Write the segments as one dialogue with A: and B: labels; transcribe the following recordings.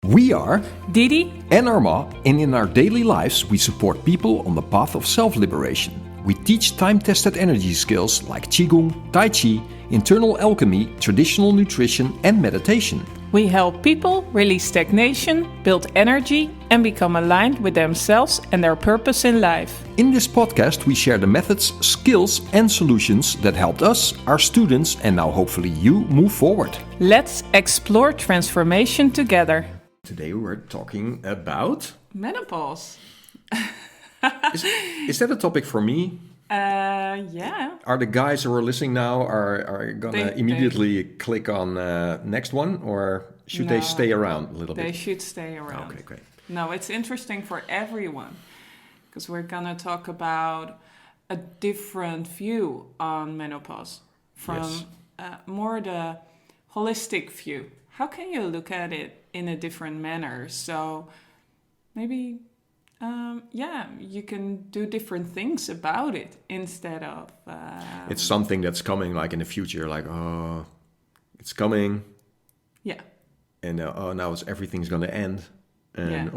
A: We are
B: Didi
A: and Arma, and in our daily lives we support people on the path of self-liberation. We teach time-tested energy skills like Qigong, Tai Chi, internal alchemy, traditional nutrition and meditation.
B: We help people release stagnation, build energy, and become aligned with themselves and their purpose in life.
A: In this podcast we share the methods, skills and solutions that helped us, our students and now hopefully you move forward.
B: Let's explore transformation together.
A: Today we're talking about...
B: Menopause.
A: Is that a topic for me?
B: Yeah.
A: Are the guys who are listening now are gonna immediately click on next one, or should they stay around a little bit?
B: They should stay around.
A: Okay, great.
B: No, it's interesting for everyone because we're gonna talk about a different view on menopause from more the holistic view. How can you look at it in a different manner? So maybe, you can do different things about it instead of...
A: It's something that's coming like in the future, like, it's coming.
B: Yeah.
A: And now everything's going to end. And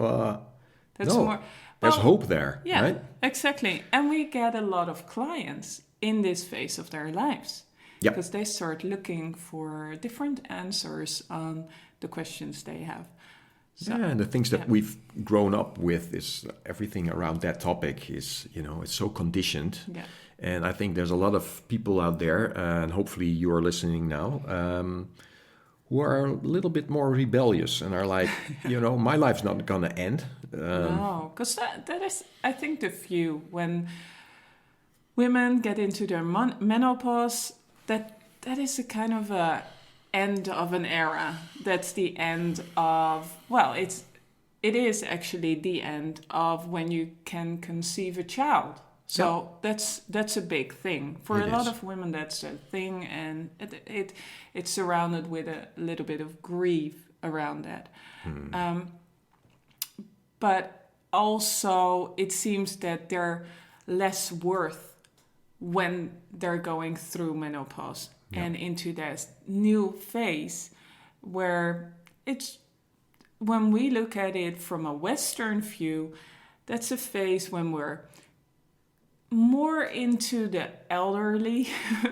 B: That's more...
A: There's hope there, right?
B: Exactly. And we get a lot of clients in this phase of their lives.
A: Yep.
B: Because they start looking for different answers on the questions they have. So,
A: and the things that we've grown up with is everything around that topic is, it's so conditioned.
B: Yeah.
A: And I think there's a lot of people out there, and hopefully you're listening now, who are a little bit more rebellious and are like, my life's not going to end.
B: No, because that is, I think, the view when women get into their menopause, that is a kind of a end of an era. That's the end of, it is actually the end of when you can conceive a child. So that's a big thing. For a lot of women, that's a thing, and it's surrounded with a little bit of grief around that. But also, it seems that they're less worth when they're going through menopause and into that new phase where when we look at it from a Western view, that's a phase when we're more into the elderly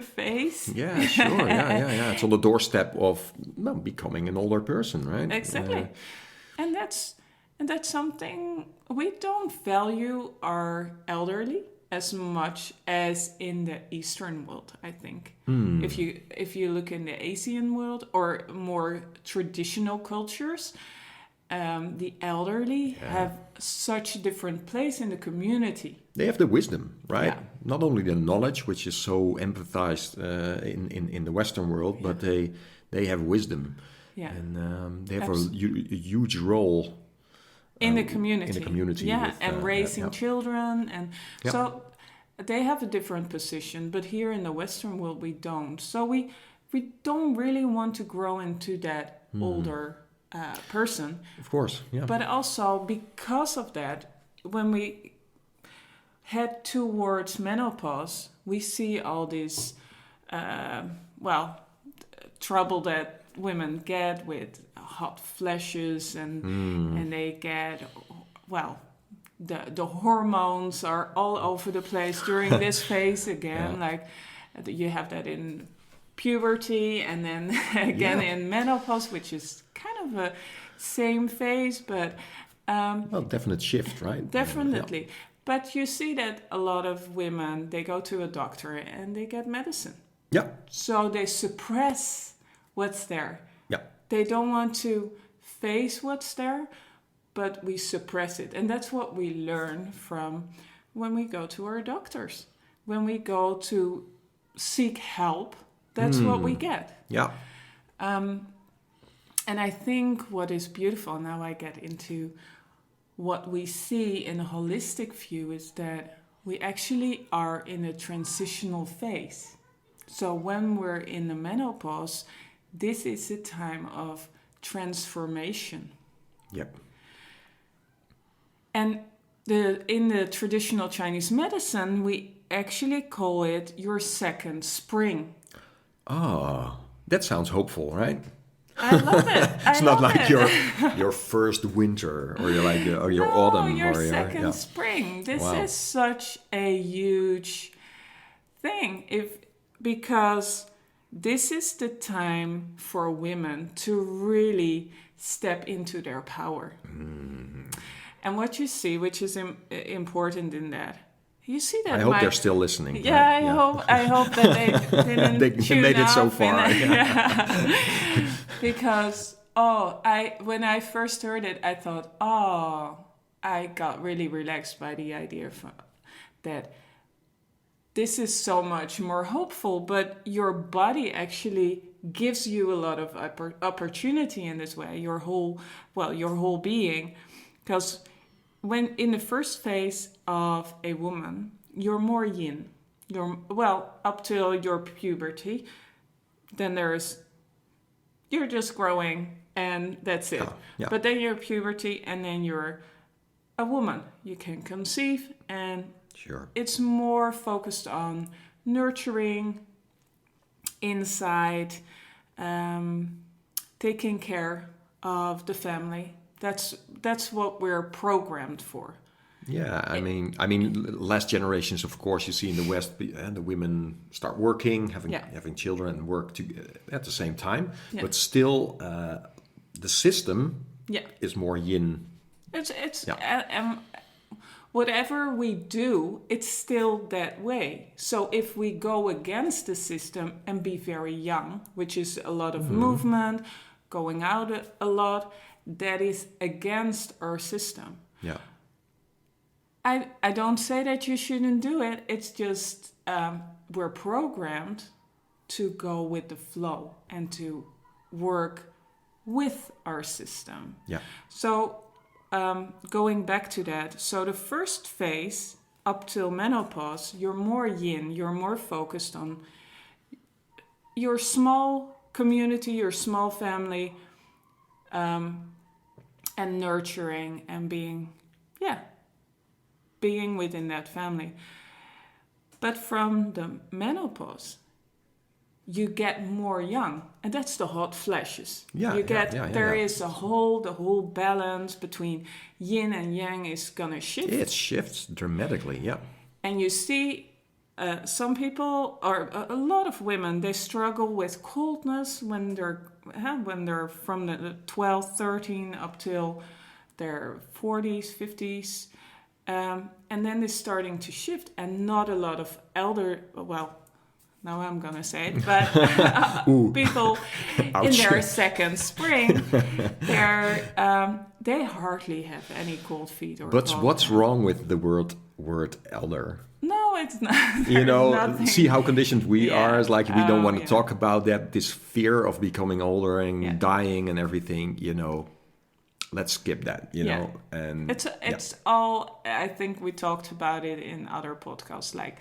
B: phase.
A: Yeah, sure. Yeah. It's on the doorstep of becoming an older person, right?
B: Exactly. And that's something we don't value our elderly as much as in the Eastern world, I think. If you look in the Asian world or more traditional cultures, the elderly have such a different place in the community.
A: They have the wisdom, right?
B: Yeah.
A: Not only the knowledge, which is so emphasized in the Western world, but they have wisdom. Yeah. And they have a huge role
B: in the community.
A: With,
B: raising children. And so they have a different position, but here in the Western world, we don't. So we don't really want to grow into that older person.
A: Of course, yeah.
B: But also because of that, when we head towards menopause, we see all this, trouble that women get with hot flashes and they get, the hormones are all over the place during this phase again. Like you have that in puberty and then again in menopause, which is kind of a same phase, but...
A: definite shift, right?
B: Definitely. Yeah. But you see that a lot of women, they go to a doctor and they get medicine.
A: Yeah.
B: So they suppress what's there.
A: Yeah.
B: They don't want to face what's there, but we suppress it. And that's what we learn from when we go to our doctors. When we go to seek help, that's what we get.
A: Yeah.
B: And I think what is beautiful, now I get into what we see in a holistic view, is that we actually are in a transitional phase. So when we're in the menopause, this is a time of transformation.
A: Yep.
B: And in the traditional Chinese medicine, we actually call it your second spring.
A: That sounds hopeful, right?
B: I love it.
A: It's not like your first winter or your autumn
B: your
A: or
B: second spring. This is such a huge thing because this is the time for women to really step into their power. And what you see, which is important in that, you see that.
A: I hope they're still listening.
B: Yeah,
A: right?
B: I hope that they didn't.
A: They
B: tune
A: made it so
B: off
A: far.
B: Because when I first heard it, I thought, I got really relaxed by the idea that this is so much more hopeful, but your body actually gives you a lot of opportunity in this way, your whole being. Because when in the first phase of a woman, you're more yin. Up till your puberty, then you're just growing and that's it. But then you're puberty and then you're a woman. You can conceive and it's more focused on nurturing, insight, taking care of the family. That's what we're programmed for.
A: Yeah, I mean, last generations, of course, you see in the West, the women start working, having children, and work at the same time. Yeah. But still, the system is more yin.
B: Whatever we do, it's still that way. So if we go against the system and be very young, which is a lot of movement, going out a lot, that is against our system.
A: Yeah.
B: I don't say that you shouldn't do it. It's just we're programmed to go with the flow and to work with our system.
A: Yeah.
B: So going back to that, so the first phase up till menopause, you're more yin, you're more focused on your small community, your small family, and nurturing and being within that family. But from the menopause, you get more young, and that's the hot flashes. There is the whole balance between yin and yang is gonna shift.
A: It shifts dramatically, yeah.
B: And you see, some people, or a lot of women, they struggle with coldness when they're from the 12, 13 up till their 40s, 50s. And then it's starting to shift, and not a lot of now I'm going to say it, but people in their second spring, they hardly have any cold feet.
A: But what's wrong with the word elder?
B: No, it's not.
A: See how conditioned we are. It's like we don't want to talk about that, this fear of becoming older and dying and everything, Let's skip that, know. And
B: it's all. I think we talked about it in other podcasts. Like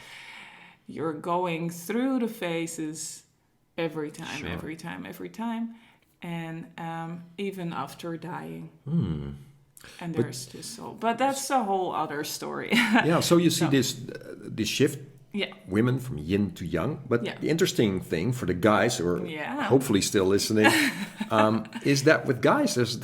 B: you're going through the phases every time, and even after dying. And there's this whole, but that's a whole other story.
A: So you see this shift.
B: Yeah.
A: Women from yin to yang. But the interesting thing for the guys who are hopefully still listening is that with guys, there's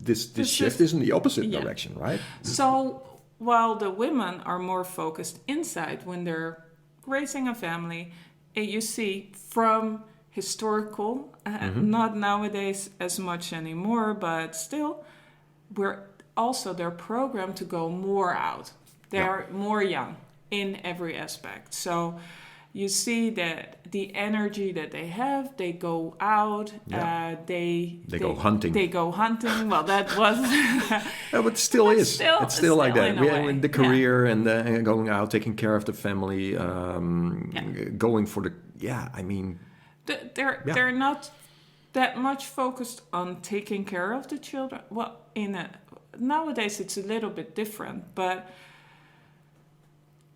A: this shift is in the opposite direction, right?
B: So while the women are more focused inside when they're raising a family, you see from historical, not nowadays as much anymore, but still, they're programmed to go more out. They're more young in every aspect. So you see that the energy that they have, they go out, they go hunting. They go hunting. Well, that was...
A: but it still is. It's still like that. In the career and going out, taking care of the family, going for the...
B: They're not that much focused on taking care of the children. Well, nowadays it's a little bit different, but...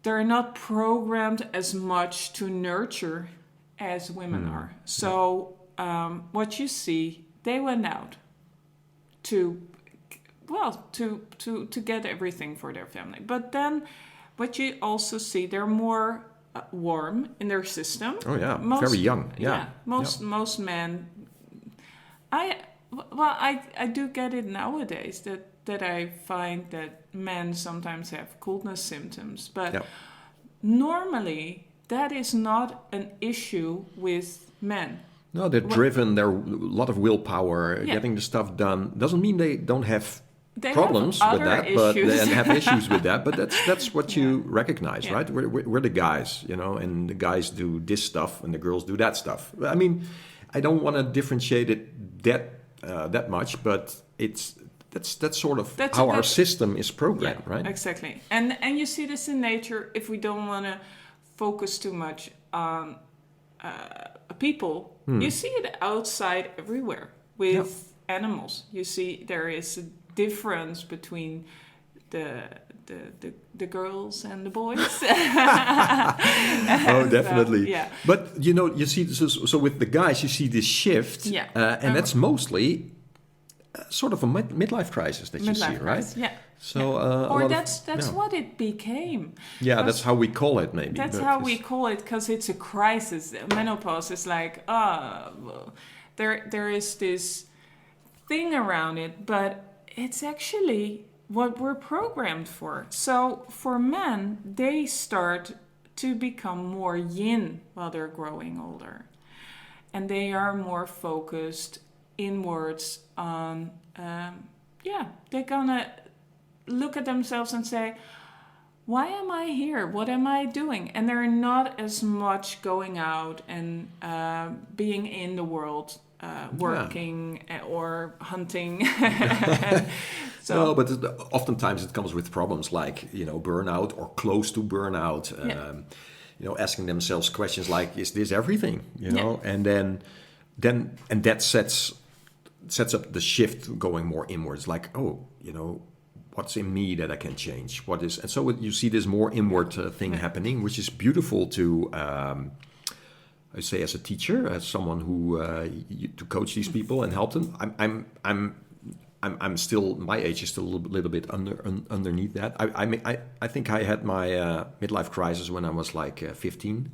B: they're not programmed as much to nurture as women are. So what you see, they went out to get everything for their family. But then what you also see, they're more warm in their system.
A: Oh yeah, very young.
B: Most men I do get it nowadays that I find that men sometimes have coldness symptoms, but
A: Yeah.
B: normally that is not an issue with men.
A: No, they're driven. They're a lot of willpower.
B: Yeah.
A: Getting the stuff done doesn't mean they don't have
B: They
A: problems
B: have
A: with
B: other
A: that, but
B: issues.
A: and have issues with that. But that's what you recognize,
B: Yeah.
A: right? We're the guys, and the guys do this stuff and the girls do that stuff. I mean, I don't want to differentiate it that much, but that's sort of how our system is programmed, right?
B: Exactly. And you see this in nature. If we don't want to focus too much on people, you see it outside everywhere with animals. You see there is a difference between the girls and the boys.
A: Oh, definitely.
B: So, yeah.
A: But you see, so with the guys, you see this shift, and that's mostly sort of a midlife crisis that you see, right?
B: Crisis, yeah.
A: So,
B: or that's what it became.
A: Yeah, that's how we call it, maybe.
B: That's how we call it, because it's a crisis. Menopause is like, there is this thing around it, but it's actually what we're programmed for. So for men, they start to become more yin while they're growing older. And they are more focused inwards on, they're gonna look at themselves and say, why am I here? What am I doing? And they're not as much going out and being in the world, working or hunting.
A: No, but oftentimes it comes with problems like, burnout or close to burnout. Asking themselves questions like, is this everything? And then that sets up the shift going more inwards, like, what's in me that I can change? And so you see this more inward thing happening, which is beautiful to, I say, as a teacher, as someone who to coach these people and help them. I'm still, my age is still a little bit underneath that. I think I had my midlife crisis when I was like 15.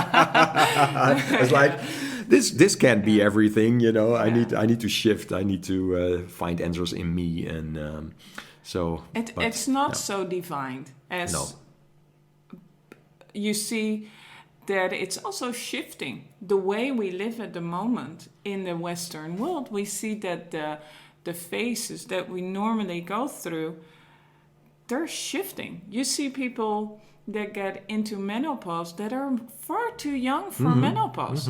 A: I was like, this can't be everything, I need to shift. I need to find answers in me, and
B: it's not so defined as you see. That it's also shifting the way we live at the moment in the Western world. We see that the phases that we normally go through, they're shifting. You see people that get into menopause that are far too young for menopause.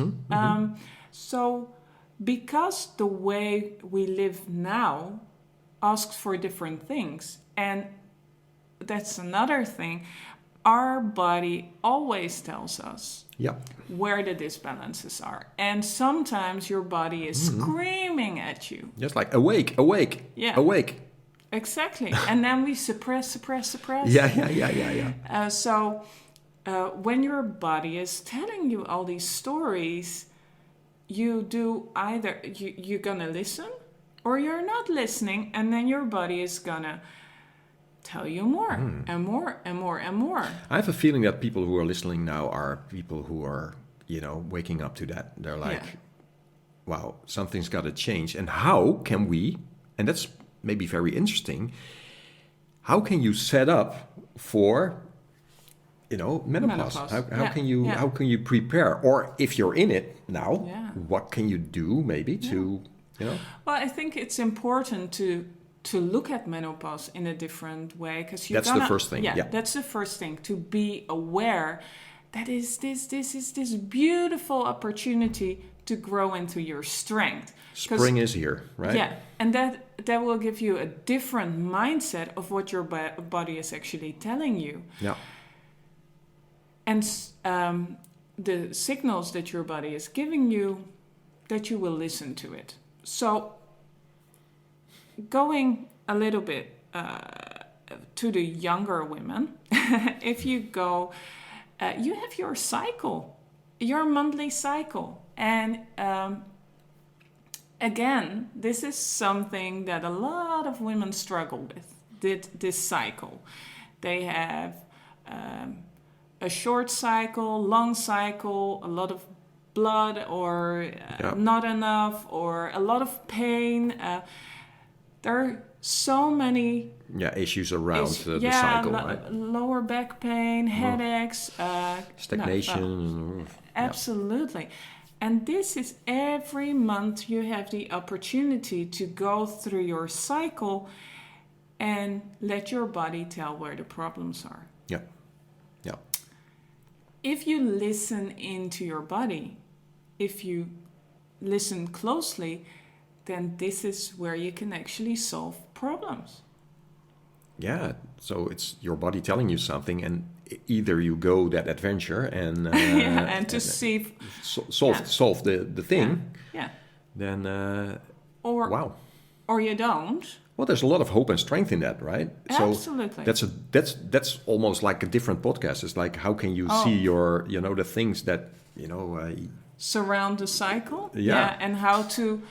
B: So because the way we live now asks for different things, and that's another thing, our body always tells us where the disbalances are. And sometimes your body is screaming at you.
A: Just like, awake, awake.
B: Exactly. And then we suppress.
A: Yeah.
B: So when your body is telling you all these stories, you do either, you're going to listen or you're not listening. And then your body is going to tell you more and more and more and more.
A: I have a feeling that people who are listening now are people who are, waking up to that. They're like, wow, something's got to change. And how can we, and that's maybe very interesting, how can you set up for, menopause? How can you prepare? Or if you're in it now, what can you do maybe to,
B: Well, I think it's important to look at menopause in a different way, because
A: that's the first thing. Yeah,
B: that's the first thing, to be aware that is this beautiful opportunity to grow into your strength.
A: Spring is here, right?
B: Yeah, and that will give you a different mindset of what your body is actually telling you.
A: Yeah,
B: and the signals that your body is giving you, that you will listen to it. So going a little bit to the younger women, if you go, you have your cycle, your monthly cycle. And again, this is something that a lot of women struggle with, this cycle. They have a short cycle, long cycle, a lot of blood or not enough or a lot of pain. There are so many
A: issues around the cycle, right?
B: Lower back pain, headaches,
A: stagnation.
B: Absolutely. And this is every month you have the opportunity to go through your cycle and let your body tell where the problems are.
A: Yeah. Yeah.
B: If you listen into your body, if you listen closely, then this is where you can actually solve problems.
A: Yeah, so it's your body telling you something, and either you go that adventure and solve the thing.
B: Yeah.
A: Then
B: or you don't.
A: Well, there's a lot of hope and strength in that, right?
B: Absolutely.
A: So that's almost like a different podcast. It's like, how can you see your the things that
B: surround the cycle?
A: Yeah,
B: and how to,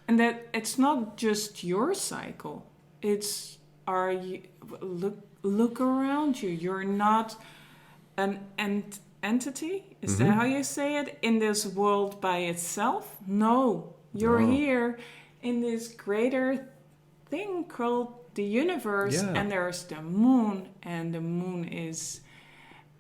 B: and that it's not just your cycle. It's look around you. You're not an entity. Is that how you say it? In this world by itself? No, you're here in this greater thing called the universe, and there's the moon, and the moon is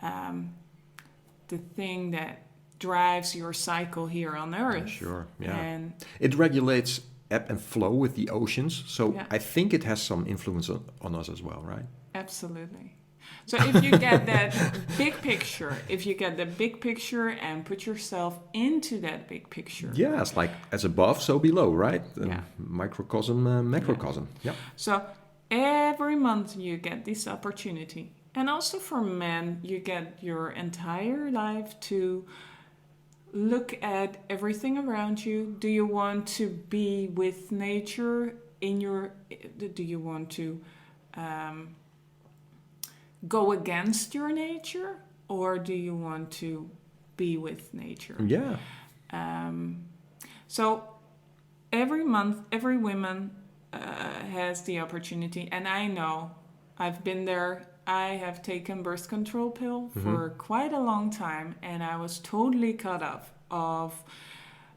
B: the thing that drives your cycle here on Earth.
A: Sure, yeah. And it regulates ebb and flow with the oceans, so I think it has some influence on us as well, right?
B: Absolutely. So if you get that big picture, and put yourself into that big picture.
A: Yeah, it's like as above, so below, right? Microcosm, macrocosm. Yeah.
B: So every month you get this opportunity. And also for men, you get your entire life to look at everything around you. Do you want to be with nature do you want to go against your nature, or do you want to be with nature?
A: Yeah.
B: So every month, every woman has the opportunity, and I know I've been there. I have taken birth control pill for quite a long time, and I was totally cut off of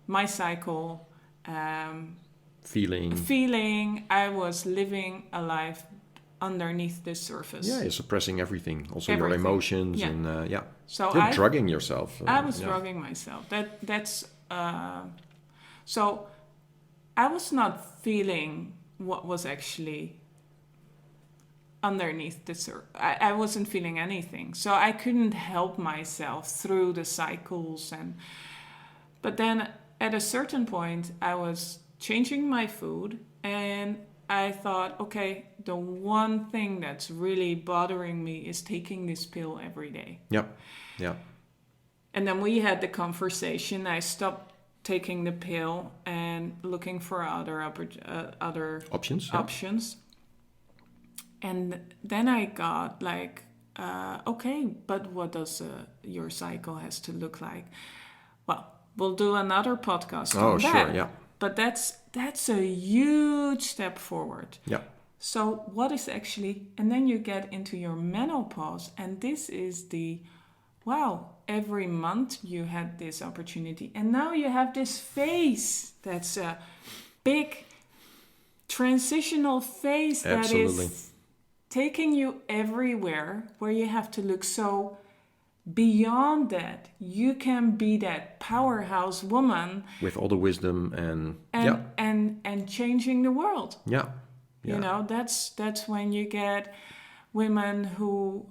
B: my cycle. Feeling I was living a life underneath the surface.
A: Yeah, you're suppressing everything, also your emotions, and
B: So
A: you're drugging yourself.
B: I was drugging myself. So I was not feeling what was actually underneath the surface. I wasn't feeling anything, so I couldn't help myself through the cycles. But then at a certain point, I was changing my food, and I thought, okay, the one thing that's really bothering me is taking this pill every day.
A: Yeah.
B: And then we had the conversation. I stopped taking the pill and looking for other options. And then I got like, okay, but what does your cycle has to look like? Well, we'll do another podcast on that. Oh, sure, yeah. But that's a huge step forward.
A: Yeah.
B: So what is actually, and then you get into your menopause, and this is every month you had this opportunity, and now you have this phase that's a big transitional phase. Absolutely. That is taking you everywhere, where you have to look so beyond that. You can be that powerhouse woman
A: with all the wisdom
B: and changing the world.
A: Yeah.
B: That's when you get women who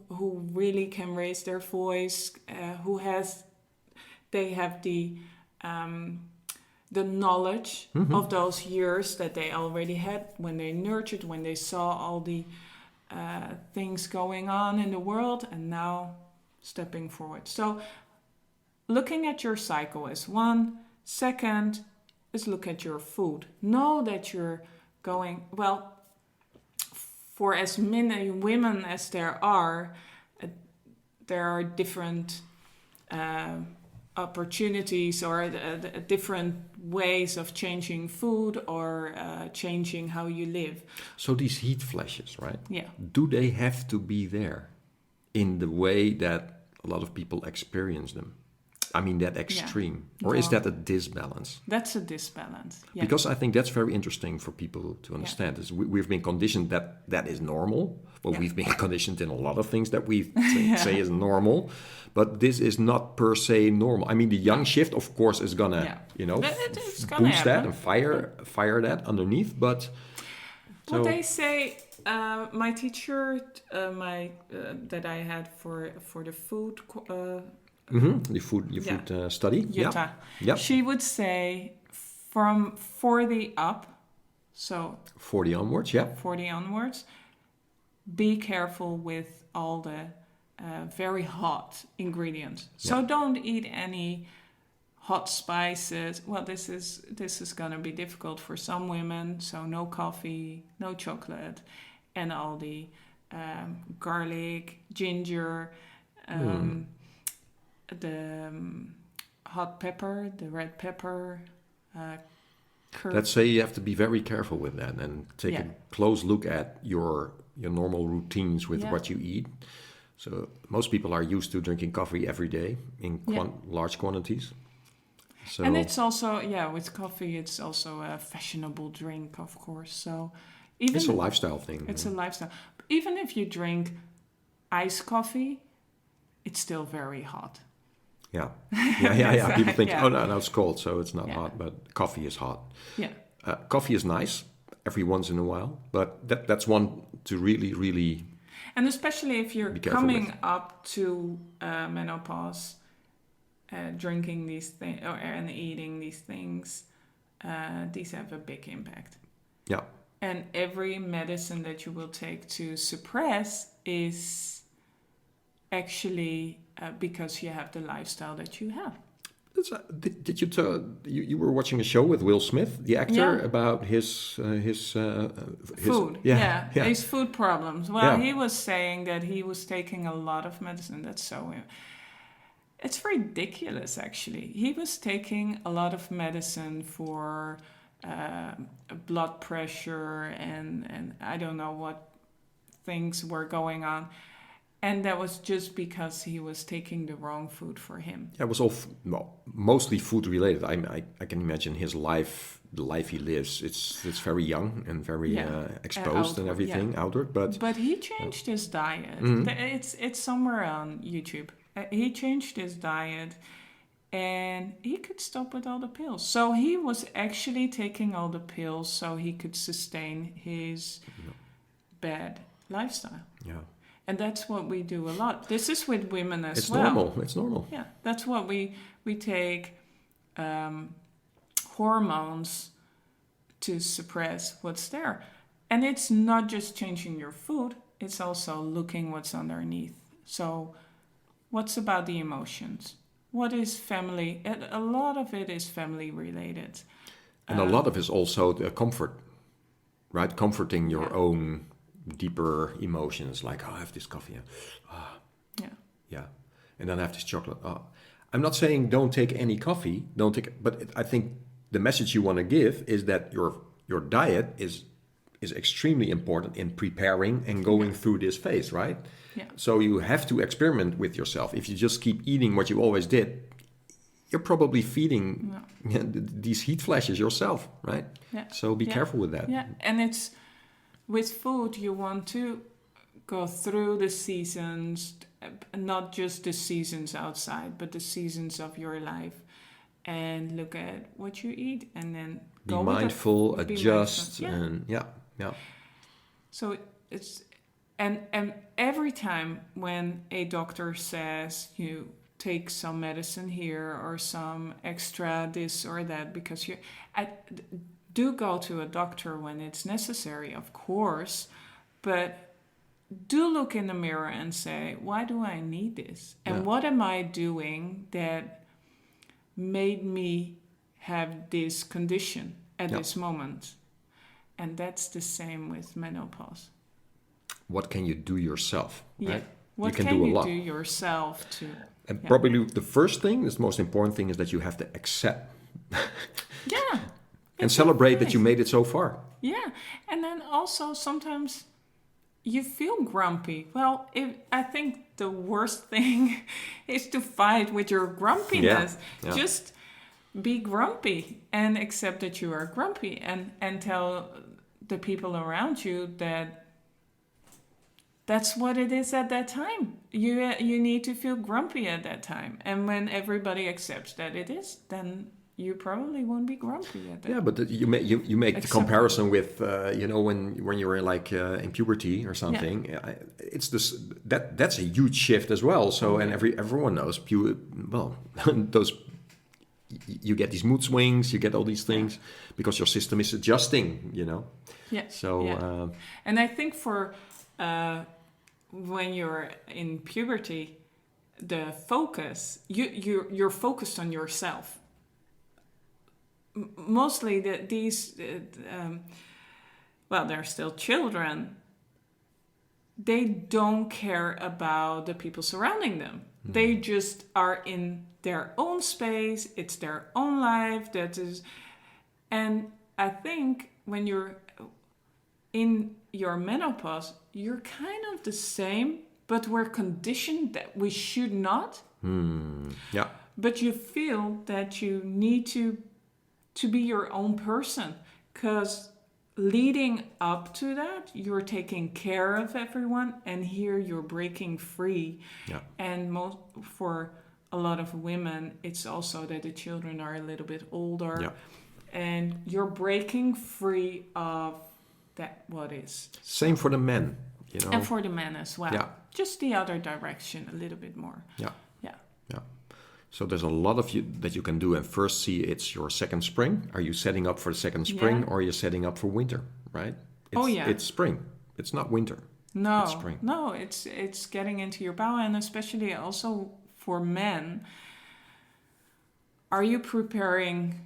B: really can raise their voice, they have the knowledge of those years that they already had when they nurtured, when they saw all the things going on in the world, and now stepping forward. So looking at your cycle is one. Second is look at your food. Know that you're going, for as many women as there are different opportunities or different ways of changing food or changing how you live.
A: So these heat flashes, right?
B: Yeah.
A: Do they have to be there in the way that a lot of people experience them? I mean, that extreme. Or is that a disbalance?
B: That's a disbalance. Yeah.
A: Because I think that's very interesting for people to understand. Is we've been conditioned that is normal. Well, we've been conditioned in a lot of things that we say is normal. But this is not per se normal. I mean, the young shift, of course, is going to,
B: it's gonna
A: boost that
B: happen.
A: and fire that underneath. But
B: Well, they say, my teacher, that I had for the food...
A: the food study.
B: Jutta.
A: Yeah.
B: She would say from 40 up, so
A: 40 onwards, yeah.
B: 40 onwards, be careful with all the very hot ingredients. So don't eat any hot spices. Well, this is going to be difficult for some women. So no coffee, no chocolate, and all the garlic, ginger, the hot pepper, the red pepper.
A: Let's say you have to be very careful with that and take a close look at your normal routines with what you eat. So most people are used to drinking coffee every day in large quantities. So,
B: and it's also, with coffee, it's also a fashionable drink, of course. So even
A: it's a lifestyle thing.
B: It's a lifestyle. Even if you drink iced coffee, it's still very hot.
A: Yeah. People think, oh, no, it's cold, so it's not hot. But coffee is hot.
B: Yeah.
A: Coffee is nice every once in a while, but that's one to really, really...
B: And especially if you're coming up to menopause, drinking these things and eating these things, these have a big impact.
A: Yeah.
B: And every medicine that you will take to suppress is actually because you have the lifestyle that you have.
A: Did you tell you were watching a show with Will Smith, the actor, about his
B: food? His food problems. Well, he was saying that he was taking a lot of medicine. That's so... It's ridiculous, actually. He was taking a lot of medicine for blood pressure and I don't know what things were going on. And that was just because he was taking the wrong food for him.
A: It was all mostly food related. I can imagine his life, the life he lives. It's very young and very exposed and everything outward. But
B: he changed his diet. It's somewhere on YouTube. He changed his diet, and he could stop with all the pills. So he was actually taking all the pills so he could sustain his bad lifestyle.
A: Yeah.
B: And that's what we do a lot. This is with women as well.
A: It's normal.
B: Yeah, that's what we take hormones to suppress what's there. And it's not just changing your food. It's also looking what's underneath. So what's about the emotions? What is family? A lot of it is family related.
A: And a lot of it is also the comfort, right? Comforting your own deeper emotions, like, I have this coffee. And then I have this chocolate. I'm not saying don't take any coffee, but I think the message you want to give is that your diet is extremely important in preparing and going through this phase, right?
B: Yeah.
A: So you have to experiment with yourself. If you just keep eating what you always did, you're probably feeding these heat flashes yourself, right? Yeah. So be careful with that.
B: Yeah, and it's with food, you want to go through the seasons, not just the seasons outside, but the seasons of your life, and look at what you eat, and then
A: be mindful, adjust, and
B: So it's and every time when a doctor says you take some medicine here or some extra this or that, because do go to a doctor when it's necessary, of course, but do look in the mirror and say, why do I need this? And what am I doing that made me have this condition at this moment? And that's the same with menopause.
A: What can you do yourself? Right?
B: Yeah. What can you do yourself to...
A: And probably the first thing, the most important thing, is that you have to accept. And celebrate that you made it so far.
B: Yeah. And then also sometimes you feel grumpy. Well, I think the worst thing is to fight with your grumpiness.
A: Yeah.
B: Just be grumpy and accept that you are grumpy, and tell the people around you that that's what it is at that time. You need to feel grumpy at that time. And when everybody accepts that it is, then you probably won't be grumpy at that.
A: Yeah, but you make the comparison with when you're like in puberty or something. It's this that's a huge shift as well. So and everyone knows those you get these mood swings, you get all these things because your system is adjusting.
B: Yeah.
A: So
B: and I think for when you're in puberty, the focus you're focused on yourself. Mostly they're still children. They don't care about the people surrounding them. They just are in their own space. It's their own life. And I think when you're in your menopause, you're kind of the same, but we're conditioned that we should not.
A: Yeah.
B: But you feel that you need to be your own person, because leading up to that, you're taking care of everyone, and here you're breaking free.
A: Yeah.
B: And for a lot of women, it's also that the children are a little bit older.
A: Yeah.
B: And you're breaking free of that what is.
A: Same for the men,
B: And for the men as well.
A: Yeah.
B: Just the other direction a little bit more.
A: Yeah.
B: Yeah.
A: Yeah. So there's a lot of that you can do, and first see it's your second spring. Are you setting up for the second spring, or are you setting up for winter? Right? It's spring. It's not winter.
B: No,
A: it's spring.
B: No, it's getting into your power, and especially also for men. Are you preparing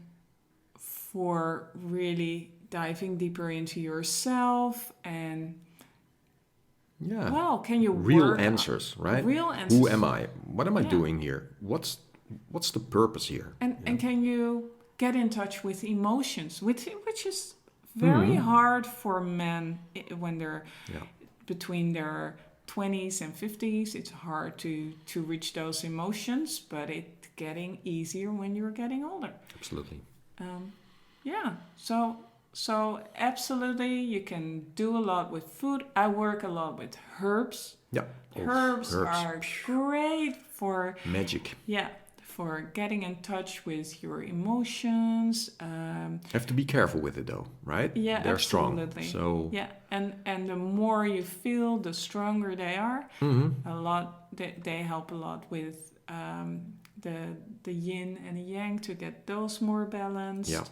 B: for really diving deeper into yourself and?
A: Yeah.
B: Well, can you
A: real answers, right?
B: Real answers.
A: Who am I? What am I doing here? What's the purpose here?
B: And can you get in touch with emotions, which is very hard for men when they're between their 20s and 50s. It's hard to reach those emotions, but it's getting easier when you're getting older.
A: Absolutely.
B: So absolutely, you can do a lot with food. I work a lot with herbs.
A: Yeah.
B: Herbs are great for
A: magic.
B: Yeah, for getting in touch with your emotions.
A: Have to be careful with it though, right?
B: Yeah,
A: they're
B: absolutely.
A: strong. So
B: yeah, and the more you feel, the stronger they are. A lot. They help a lot with the yin and the yang to get those more balanced.
A: Yeah.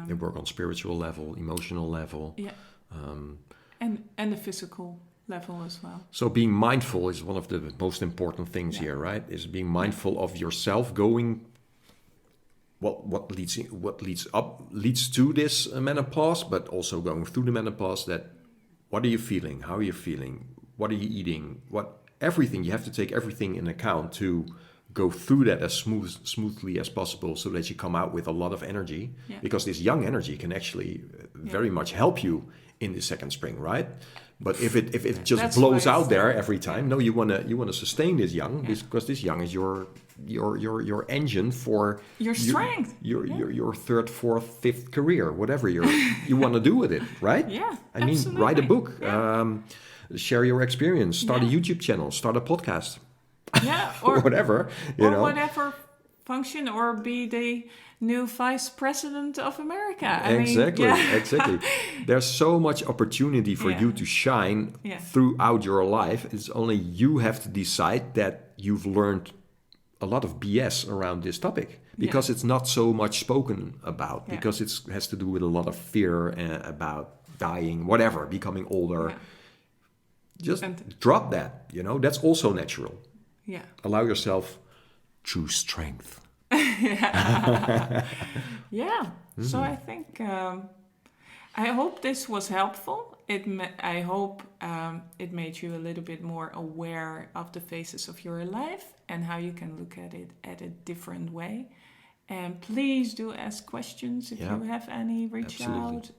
A: They work on spiritual level, emotional level.
B: Yeah. And the physical level as well.
A: So being mindful is one of the most important things here, right? Is being mindful of yourself, going what leads to this menopause, but also going through the menopause. That what are you feeling? How are you feeling? What are you eating? Everything, you have to take everything in account to go through that as smoothly as possible, so that you come out with a lot of energy. Yeah. Because this young energy can actually very much help you in the second spring, right? But if it just blows out there every time, no, you wanna sustain this young, because this young is your engine for
B: your strength,
A: your third, fourth, fifth career, whatever you want to do with it, right?
B: Yeah,
A: I mean, write a book, share your experience, start a YouTube channel, start a podcast.
B: Yeah, or
A: whatever,
B: whatever function, or be the new vice president of America.
A: Exactly. There's so much opportunity for you to shine throughout your life. It's only you have to decide that you've learned a lot of BS around this topic, because it's not so much spoken about, because it has to do with a lot of fear about dying, whatever, becoming older. Yeah. Just drop that, that's also natural.
B: Yeah.
A: Allow yourself true strength.
B: So I think I hope this was helpful. I hope it made you a little bit more aware of the phases of your life and how you can look at it at a different way. And please do ask questions if you have any. Reach out.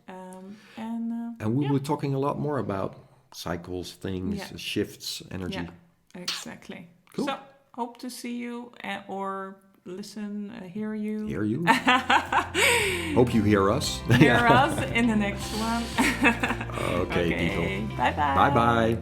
A: And we were talking a lot more about cycles, things,
B: Yeah.
A: shifts, energy.
B: Yeah, exactly.
A: Cool.
B: So, hope to see you or listen, hear you.
A: Hear you. Hope you hear us.
B: Hear us in the next one.
A: Okay, people.
B: Bye-bye.
A: Bye-bye.